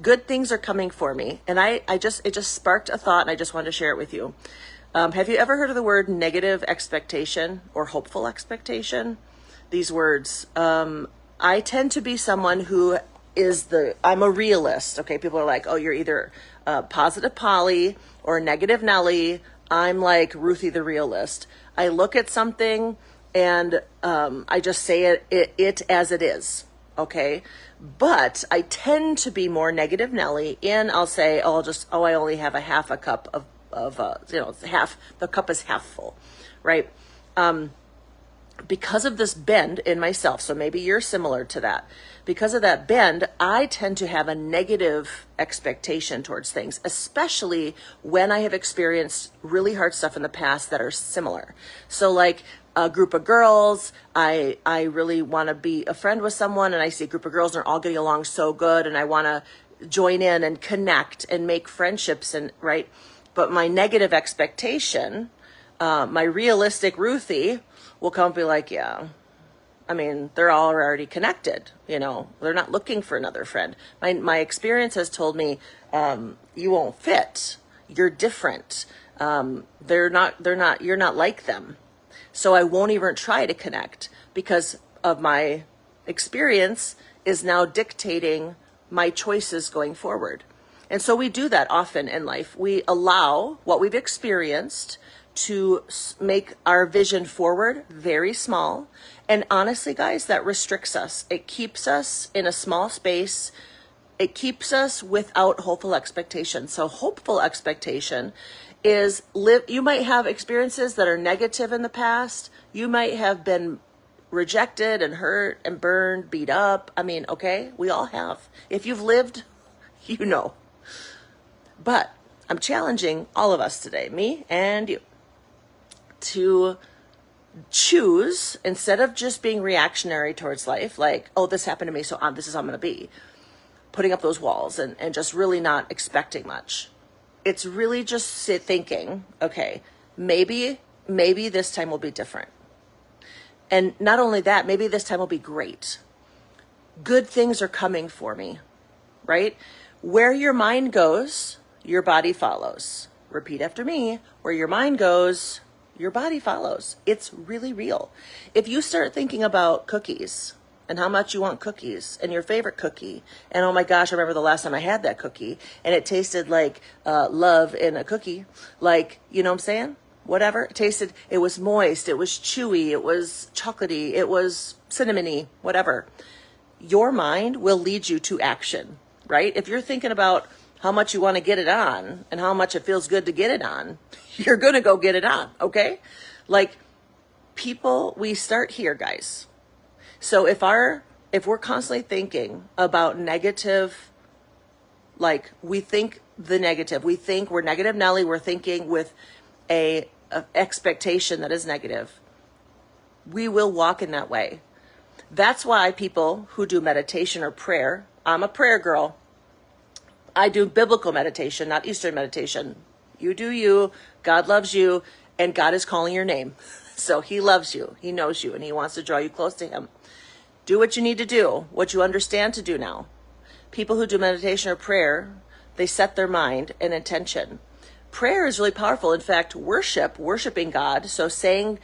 Good things are coming for me. And it just sparked a thought, and I just wanted to share it with you. Have you ever heard of the word negative expectation or hopeful expectation? These words. I tend to be someone who I'm a realist. Okay. People are like, oh, you're either positive Polly or negative Nelly. I'm like Ruthie the realist. I look at something and I just say it as it is. Okay. But I tend to be more negative Nelly, and I'll say, I only have a half a cup of the cup is half full, right? Because of this bend in myself, so maybe you're similar to that. Because of that bend, I tend to have a negative expectation towards things, especially when I have experienced really hard stuff in the past that are similar. So like a group of girls, I really want to be a friend with someone, and I see a group of girls and they're all getting along so good, and I want to join in and connect and make friendships, and right. But my negative expectation, my realistic Ruthie will come and be like, yeah, I mean, they're all already connected. They're not looking for another friend. My experience has told me, you won't fit. You're different. You're not like them. So I won't even try to connect, because of my experience is now dictating my choices going forward. And so we do that often in life. We allow what we've experienced to make our vision forward very small. And honestly, guys, that restricts us. It keeps us in a small space. It keeps us without hopeful expectation. So hopeful expectation is you might have experiences that are negative in the past. You might have been rejected and hurt and burned, beat up. I mean, okay, we all have. If you've lived, you know. But I'm challenging all of us today, me and you, to choose, instead of just being reactionary towards life, like, oh, this happened to me, so this is how I'm going to be, putting up those walls and just really not expecting much. It's really just thinking, okay, maybe this time will be different. And not only that, maybe this time will be great. Good things are coming for me, right? Where your mind goes, your body follows. Repeat after me. Where your mind goes, your body follows. It's really real. If you start thinking about cookies and how much you want cookies and your favorite cookie, and oh my gosh, I remember the last time I had that cookie and it tasted like love in a cookie, like, you know what I'm saying? Whatever it tasted, it was moist, it was chewy, it was chocolatey, it was cinnamony, whatever. Your mind will lead you to action, right? If you're thinking about how much you want to get it on and how much it feels good to get it on, you're going to go get it on. Okay. Like people, we start here, guys. So if we're constantly thinking about negative, like we think the negative, we think we're negative Nelly, we're thinking with a expectation that is negative, we will walk in that way. That's why people who do meditation or prayer, I'm a prayer girl. I do biblical meditation, not Eastern meditation. You do you, God loves you, and God is calling your name. So he loves you, he knows you, and he wants to draw you close to him. Do what you need to do, what you understand to do now. People who do meditation or prayer, they set their mind and intention. Prayer is really powerful. In fact, worshiping God, so saying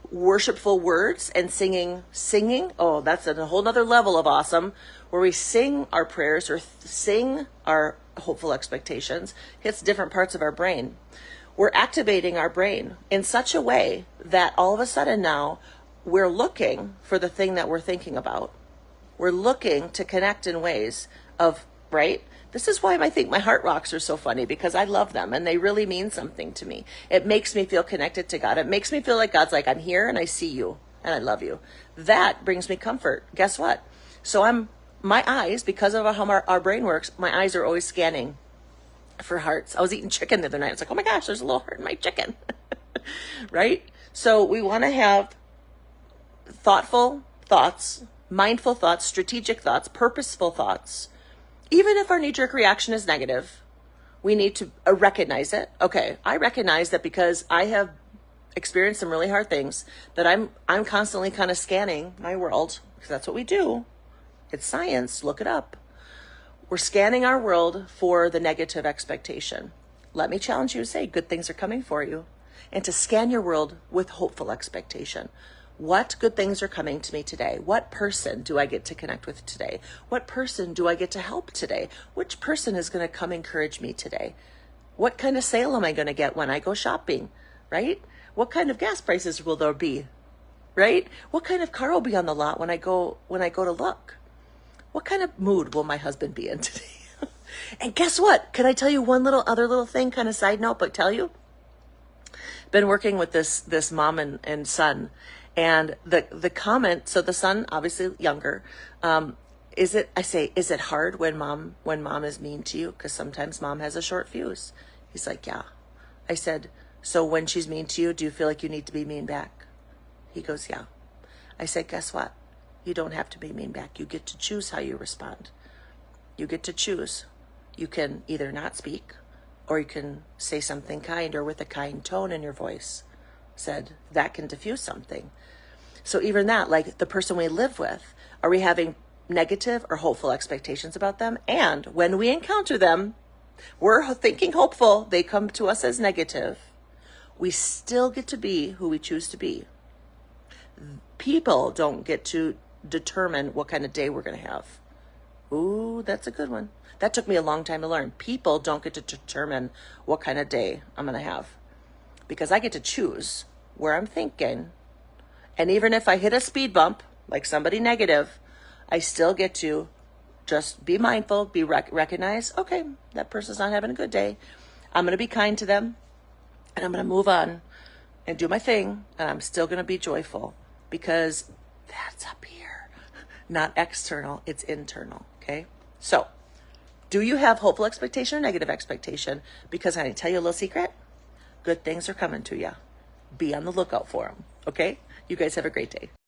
worshipful words and singing, oh, that's a whole nother level of awesome, where we sing our prayers or sing our hopeful expectations, hits different parts of our brain. We're activating our brain in such a way that all of a sudden now we're looking for the thing that we're thinking about. We're looking to connect in ways of, right? This is why I think my heart rocks are so funny, because I love them and they really mean something to me. It makes me feel connected to God. It makes me feel like God's like, I'm here and I see you and I love you. That brings me comfort. Guess what? So my eyes, because of how our brain works, my eyes are always scanning for hearts. I was eating chicken the other night. It's like, oh my gosh, there's a little heart in my chicken, right? So we want to have thoughtful thoughts, mindful thoughts, strategic thoughts, purposeful thoughts. Even if our knee-jerk reaction is negative, we need to recognize it. Okay, I recognize that because I have experienced some really hard things, that I'm constantly kind of scanning my world, because that's what we do. It's science. Look it up. We're scanning our world for the negative expectation. Let me challenge you to say good things are coming for you, and to scan your world with hopeful expectation. What good things are coming to me today? What person do I get to connect with today? What person do I get to help today? Which person is going to come encourage me today? What kind of sale am I going to get when I go shopping, right? What kind of gas prices will there be, right? What kind of car will be on the lot when I go to look? What kind of mood will my husband be in today? And guess what? Can I tell you one other little thing, kind of side note, but tell you? Been working with this mom and son, and the comment, so the son, obviously younger, is it hard when mom is mean to you? Because sometimes mom has a short fuse. He's like, yeah. I said, so when she's mean to you, do you feel like you need to be mean back? He goes, yeah. I said, guess what? You don't have to be mean back. You get to choose how you respond. You get to choose. You can either not speak, or you can say something kind or with a kind tone in your voice. Said that can diffuse something. So even that, like the person we live with, are we having negative or hopeful expectations about them? And when we encounter them, we're thinking hopeful, they come to us as negative. We still get to be who we choose to be. People don't get to determine what kind of day we're going to have. Ooh, that's a good one. That took me a long time to learn. People don't get to determine what kind of day I'm going to have, because I get to choose where I'm thinking. And even if I hit a speed bump, like somebody negative, I still get to just be mindful, recognize, okay, that person's not having a good day. I'm going to be kind to them, and I'm going to move on and do my thing, and I'm still going to be joyful, because that's up here, not external, it's internal, okay? So, do you have hopeful expectation or negative expectation? Because I tell you a little secret, good things are coming to you. Be on the lookout for them, okay? You guys have a great day.